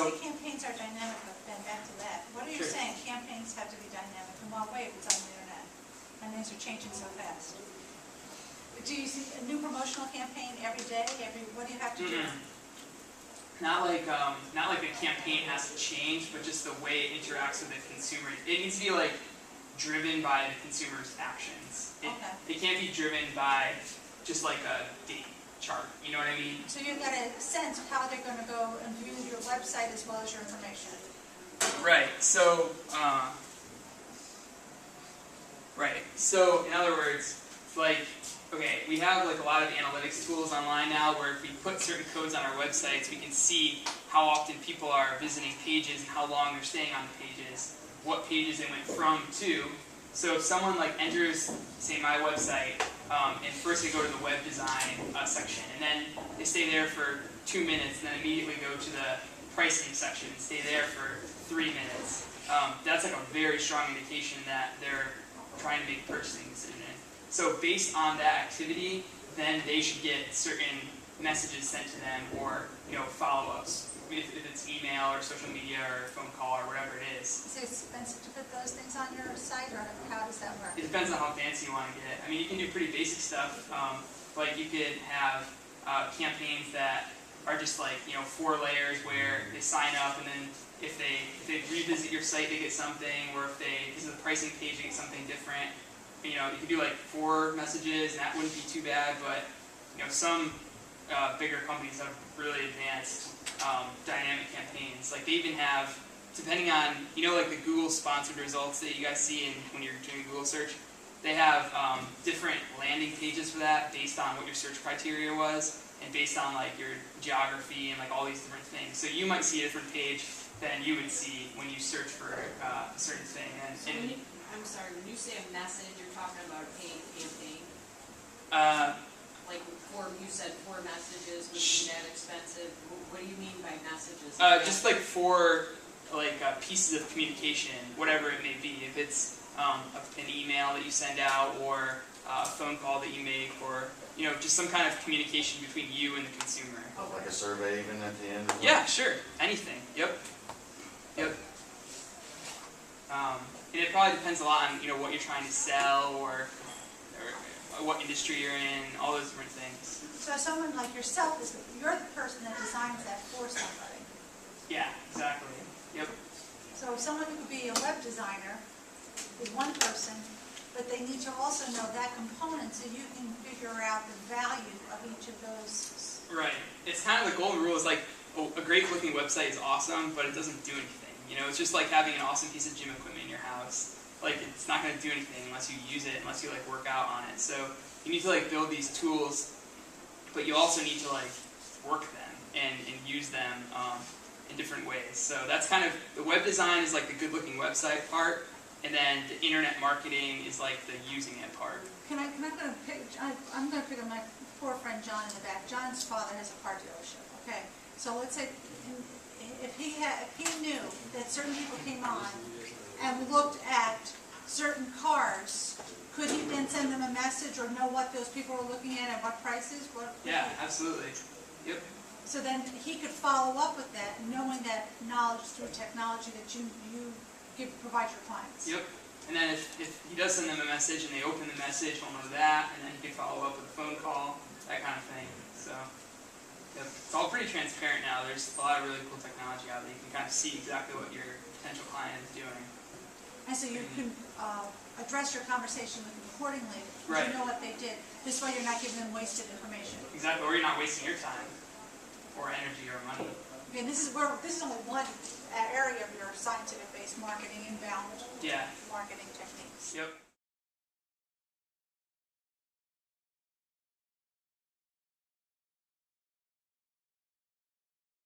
So campaigns are dynamic, then back to that. What are you saying? Campaigns have to be dynamic. In what way if it's on the internet? And things are changing so fast. Do you see a new promotional campaign every day? What do you have to do? Not like a campaign has to change, but just the way it interacts with the consumer. It needs to be like driven by the consumer's actions. It can't be driven by just like a date chart. You know what I mean? So you've got a sense of how they're going to go and view your website as well as your information. Right. So, in other words, like, okay, we have like a lot of analytics tools online now where if we put certain codes on our websites, we can see how often people are visiting pages and how long they're staying on the pages, what pages they went from to. So if someone like enters, say, my website, and first they go to the web design section, and then they stay there for 2 minutes, and then immediately go to the pricing section and stay there for 3 minutes, that's like a very strong indication that they're trying to make a purchasing decision. So based on that activity, then they should get certain messages sent to them, or follow-ups. If it's email or social media or phone call or whatever it is. Is it expensive to put those things on your site, or how does that work? It depends on how fancy you want to get. I mean, you can do pretty basic stuff. Like you could have campaigns that are just like 4 layers where they sign up, and then if they revisit your site, they get something, or if they visit the pricing page, they get something different. You could do like 4 messages, and that wouldn't be too bad. But some bigger companies have really advanced dynamic campaigns. Like they even have, depending on like the Google sponsored results that you guys see when you're doing a Google search, they have different landing pages for that based on what your search criteria was and based on like your geography and like all these different things. So you might see a different page than you would see when you search for a certain thing. I'm sorry, when you say a message, you're talking about a paid campaign? Like you said 4 messages would be that expensive. What do you mean by messages? Just like 4 pieces of communication, whatever it may be. If it's an email that you send out, or a phone call that you make, or just some kind of communication between you and the consumer. Oh, like a survey even at the end? Yeah, sure. Anything. Yep. And it probably depends a lot on what you're trying to sell, or what industry you're in, all those different things. So someone like yourself, you're the person that designs that for somebody. Yeah, exactly. Yep. So someone who could be a web designer is one person, but they need to also know that component so you can figure out the value of each of those. Right. It's kind of the golden rule is like, a great looking website is awesome, but it doesn't do anything. It's just like having an awesome piece of gym equipment in your house. Like, it's not going to do anything unless you use it, unless you like work out on it. So you need to like build these tools, but you also need to like work them and use them in different ways. So that's kind of, the web design is like the good looking website part, and then the internet marketing is like the using it part. I'm going to pick up my poor friend John in the back. John's father has a car dealership. Okay, so let's say if he knew that certain people came on and looked at certain cars, could he then send them a message or know what those people were looking at and what prices? Yeah, absolutely. Yep. So then he could follow up with that, knowing that knowledge through technology that you provide your clients. Yep. And then if he does send them a message and they open the message, he'll know that, and then he can follow up with a phone call, that kind of thing. So yep. It's all pretty transparent now. There's a lot of really cool technology out there. You can kind of see exactly what your potential client is doing. And so you can address your conversation with them accordingly, because right. You know what they did. This way you're not giving them wasted information. Exactly, or you're not wasting your time, or energy, or money. And this is only one area of your scientific-based marketing, inbound marketing techniques. Yep.